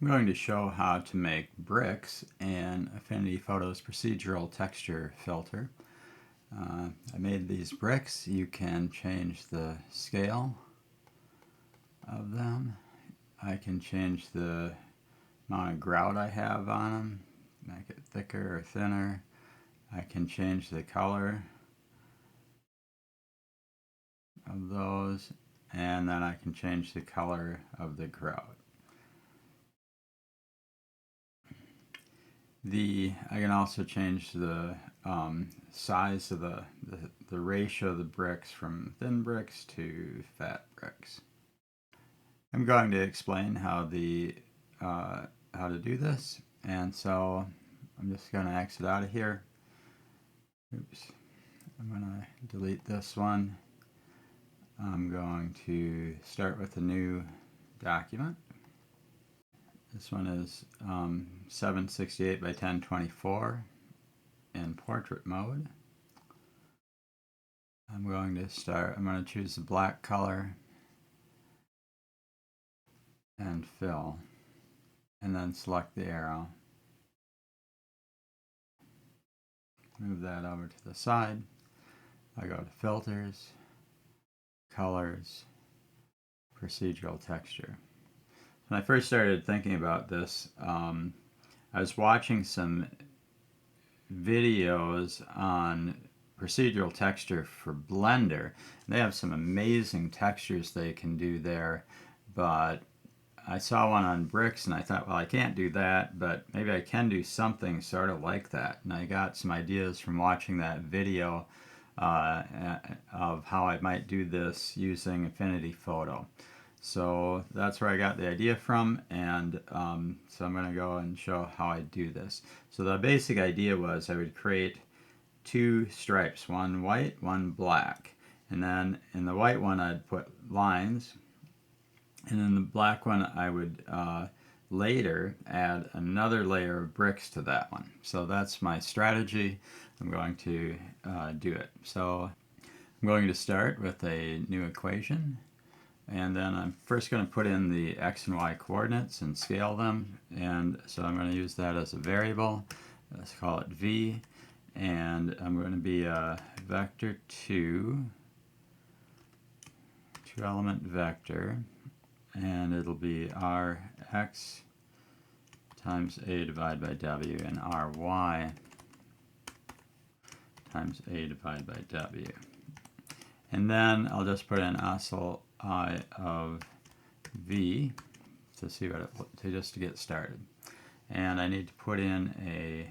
I'm going to show how to make bricks in Affinity Photo's procedural texture filter. I made these bricks. You can change the scale of them. I can change the amount of grout I have on them, make it thicker or thinner. I can change the color of those, and then I can change the color of the grout. I can also change the size of the ratio of the bricks from thin bricks to fat bricks. I'm going to explain how to do this, and so I'm just going to exit out of here. Oops, I'm going to delete this one. I'm going to start with a new document. This one is 768 by 1024 in portrait mode. I'm going to choose the black color and fill, and then select the arrow. Move that over to the side. I go to filters, colors, procedural texture. When I first started thinking about this, I was watching some videos on procedural texture for Blender. They have some amazing textures they can do there, but I saw one on bricks and I thought, well, I can't do that, but maybe I can do something sort of like that. And I got some ideas from watching that video of how I might do this using Affinity Photo. So that's where I got the idea from, and so I'm going to go and show how I do this. So the basic idea was I would create two stripes, one white, one black, and then in the white one I'd put lines, and in the black one I would later add another layer of bricks to that one. So that's my strategy. I'm going to do it. So I'm going to start with a new equation. And then I'm first going to put in the x and y coordinates and scale them. And so I'm going to use that as a variable. Let's call it v. And I'm going to be a vector 2 element vector. And it'll be rx times a divided by w and ry times a divided by w. And then I'll just put in oscil I of v to see what just to get started. And I need to put in a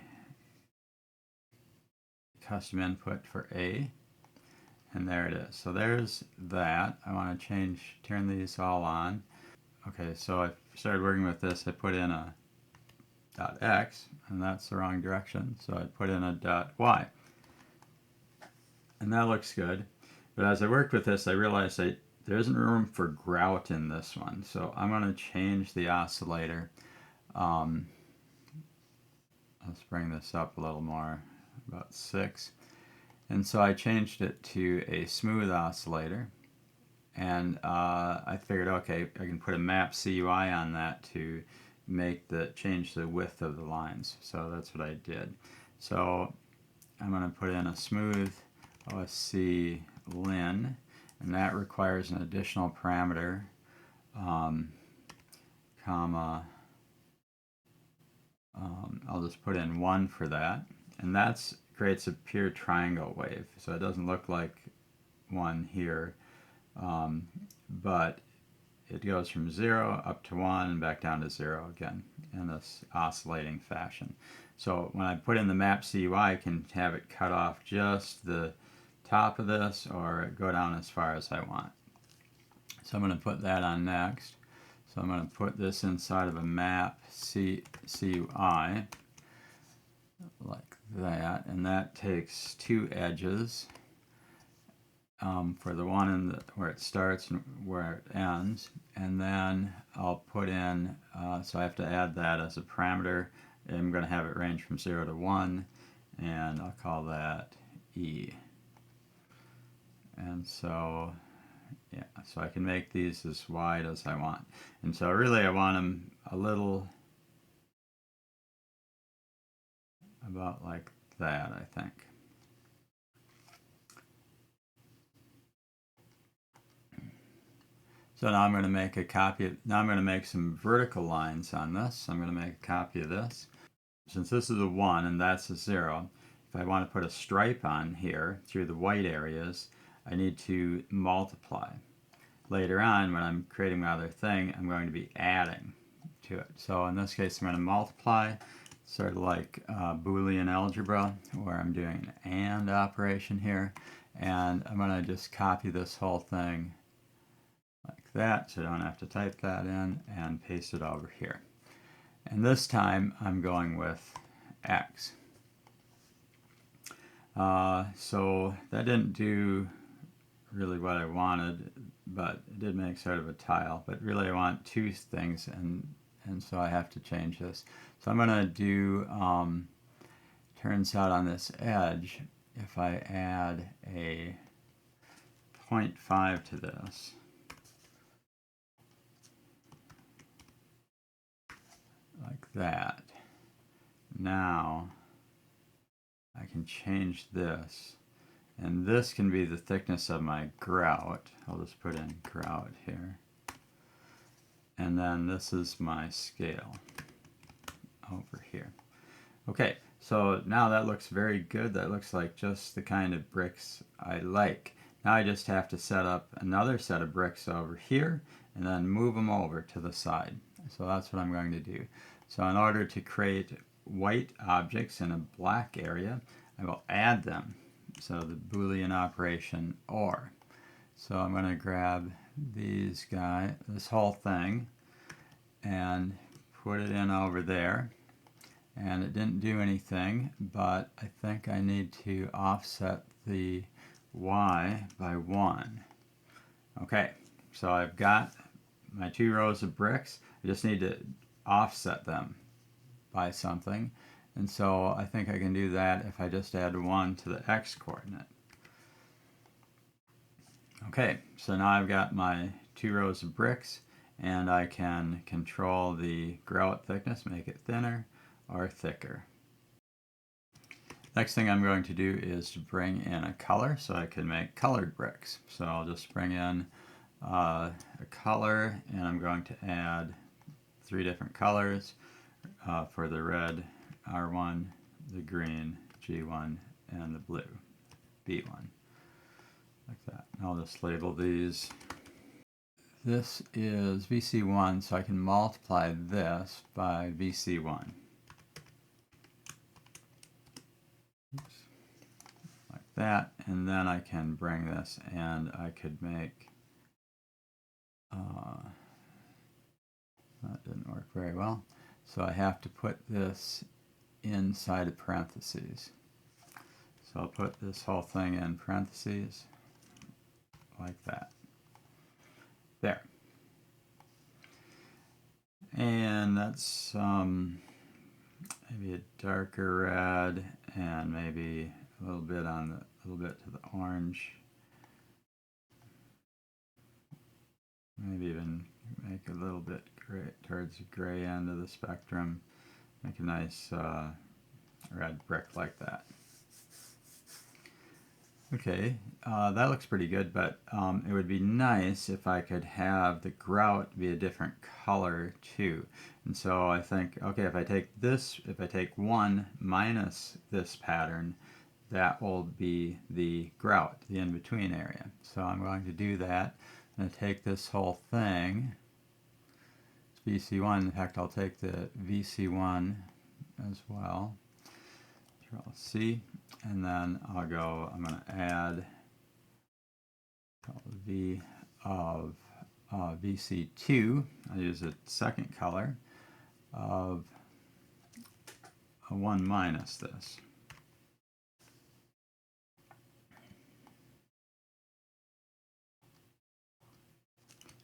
custom input for a, and there it is. So there's that. I want to turn these all on. Okay, so I started working with this. I put in a .x, and that's the wrong direction, so I put in a .y. And that looks good. But as I worked with this, I realized there isn't room for grout in this one, so I'm going to change the oscillator. Let's bring this up a little more, about 6. And so I changed it to a smooth oscillator, and I figured, okay, I can put a mapcui on that to change the width of the lines. So that's what I did. So I'm going to put in a smooth osclin, and that requires an additional parameter, comma, I'll just put in 1 for that, and that creates a pure triangle wave, so it doesn't look like one here, but it goes from 0 up to 1 and back down to 0 again in this oscillating fashion. So when I put in the mapcui, I can have it cut off just the top of this or go down as far as I want. So I'm going to put that on next. So I'm going to put this inside of a mapcui like that, and that takes 2 edges for the one where it starts and where it ends, and then I'll put in, so I have to add that as a parameter. I'm going to have it range from 0 to 1, and I'll call that E. And so, yeah, so I can make these as wide as I want. And so really I want them a little about like that, I think. So now I'm going to make a copy. Now I'm going to make some vertical lines on this. I'm going to make a copy of this. Since this is a 1 and that's a 0, if I want to put a stripe on here through the white areas, I need to multiply. Later on, when I'm creating my other thing, I'm going to be adding to it. So in this case, I'm going to multiply, sort of like boolean algebra, where I'm doing an AND operation here. And I'm going to just copy this whole thing like that, so I don't have to type that in, and paste it over here. And this time I'm going with X. So that didn't do really what I wanted, but it did make sort of a tile. But really I want two things, and so I have to change this. So I'm going to do, turns out on this edge, if I add a 0.5 to this, like that, now I can change this, and this can be the thickness of my grout. I'll just put in grout here, and then this is my scale over here. Okay, so now that looks very good. That looks like just the kind of bricks I like. Now I just have to set up another set of bricks over here and then move them over to the side. So that's what I'm going to do. So in order to create white objects in a black area, I will add them. So the Boolean operation OR. So I'm going to grab these guys, this whole thing, and put it in over there. And it didn't do anything, but I think I need to offset the Y by 1. Okay, so I've got my 2 rows of bricks. I just need to offset them by something. And so I think I can do that if I just add 1 to the X coordinate. Okay, so now I've got my 2 rows of bricks, and I can control the grout thickness, make it thinner or thicker. Next thing I'm going to do is to bring in a color so I can make colored bricks. So I'll just bring in a color, and I'm going to add 3 different colors for the red, R1, the green, G1, and the blue, B1, like that. I'll just label these. This is VC1, so I can multiply this by VC1. Oops. Like that, and then I can bring this, and I could make, that didn't work very well, so I have to put this inside of parentheses. So I'll put this whole thing in parentheses, like that. There. And that's maybe a darker red, and maybe a little bit to the orange. Maybe even make a little bit gray towards the gray end of the spectrum. Make a nice red brick like that. Okay, that looks pretty good, but it would be nice if I could have the grout be a different color too. And so I think, okay, if I take this, if I take 1 minus this pattern, that will be the grout, the in-between area. So I'm going to do that. I'm going to take this whole thing, it's VC1, in fact I'll take the VC1 as well, Control C, and then I'll go, I'm going to add V of VC2, I'll use a second color of a 1 minus this.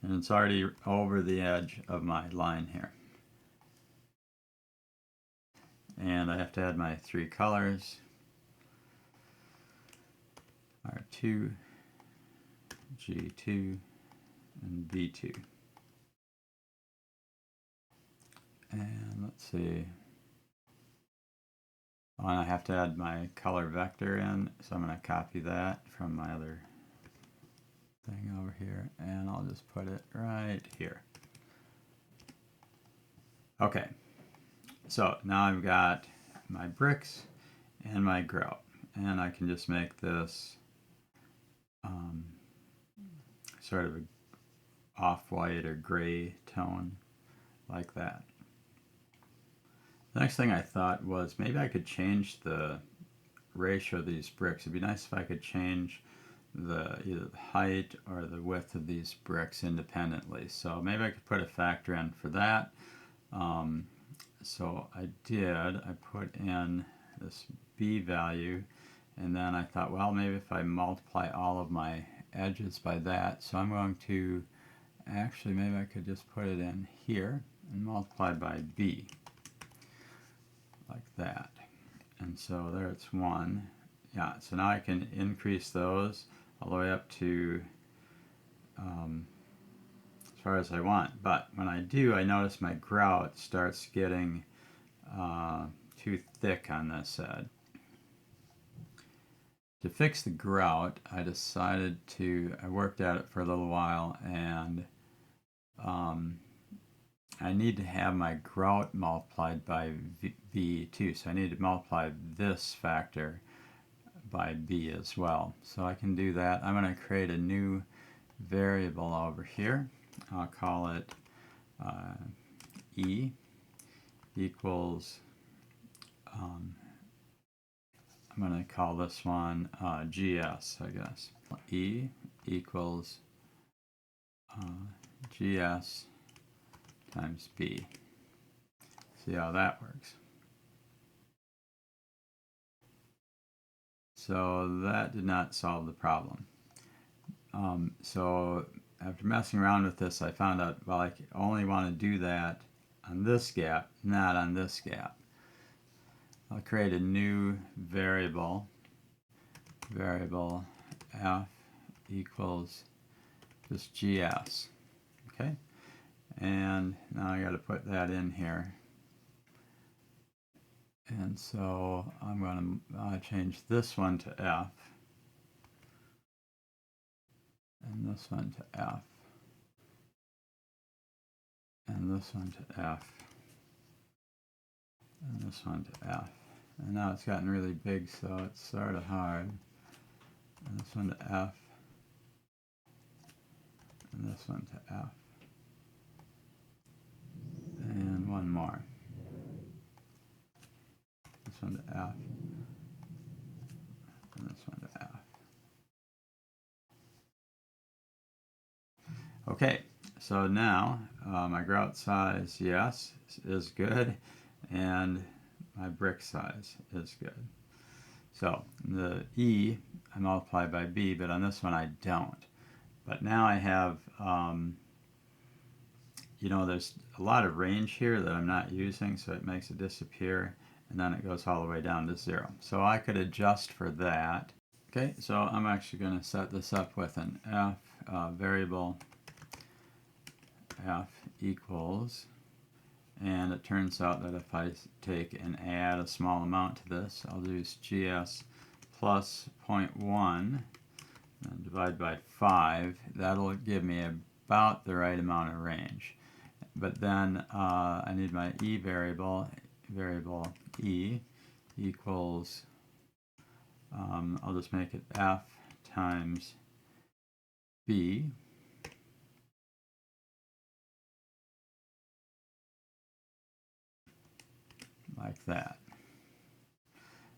And it's already over the edge of my line here. And I have to add my 3 colors. R2, G2, and V2. And let's see. Oh, and I have to add my color vector in, so I'm going to copy that from my other thing over here, and I'll just put it right here. Okay, so now I've got my bricks and my grout, and I can just make this sort of a off-white or gray tone like that. The next thing I thought was maybe I could change the ratio of these bricks. It'd be nice if I could change either the height or the width of these bricks independently. So maybe I could put a factor in for that. So I did. I put in this b value, and then I thought, well, maybe if I multiply all of my edges by that, so I'm going to actually, maybe I could just put it in here and multiply by b, like that. And so there it's 1. Yeah, so now I can increase those all the way up to as far as I want. But when I do, I notice my grout starts getting too thick on this side. To fix the grout, I decided I worked at it for a little while, and I need to have my grout multiplied by b too. So I need to multiply this factor by b as well. So I can do that. I'm going to create a new variable over here. I'll call it e equals, I'm going to call this one gs, I guess. E equals gs times b. See how that works. So that did not solve the problem. So after messing around with this, I found out, well, I only want to do that on this gap, not on this gap. I'll create a new variable f equals just gs. Okay, and now I got to put that in here. And so I'm going to change this one to f, and this one to f, and this one to f, and this one to f. And now it's gotten really big, so it's sort of hard. And this one to f, and this one to f, and one more. This one to f, and this one to f. Okay, so now my grout size, yes, is good, and my brick size is good. So the e I multiply by b, but on this one I don't. But now I have, you know, there's a lot of range here that I'm not using, so it makes it disappear, and then it goes all the way down to 0. So I could adjust for that. Okay, so I'm actually going to set this up with an f variable f equals, and it turns out that if I take and add a small amount to this, I'll use gs plus 0.1 and divide by 5. That'll give me about the right amount of range. But then I need my e variable e equals, I'll just make it f times b, like that.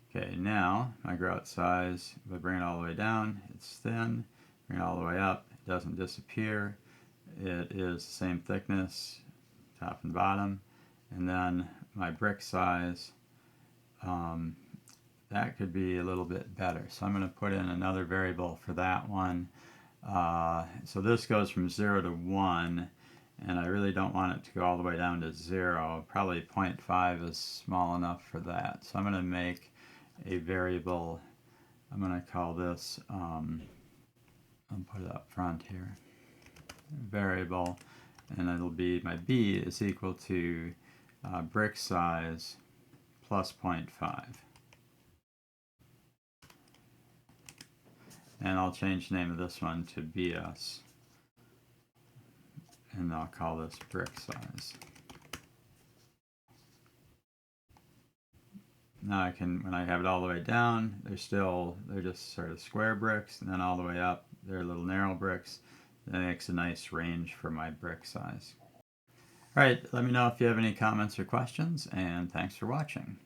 Okay, now my grout size, if I bring it all the way down, it's thin. Bring it all the way up, it doesn't disappear. It is the same thickness, top and bottom. And then my brick size, that could be a little bit better. So I'm going to put in another variable for that one. So this goes from 0 to 1, and I really don't want it to go all the way down to 0. Probably 0.5 is small enough for that. So I'm going to make a variable. I'm going to call this, I'll put it up front here, variable, and it'll be, my b is equal to brick size plus 0.5. And I'll change the name of this one to BS. And I'll call this brick size. Now I can, when I have it all the way down, they're just sort of square bricks, and then all the way up, they're little narrow bricks. That makes a nice range for my brick size. All right, let me know if you have any comments or questions, and thanks for watching.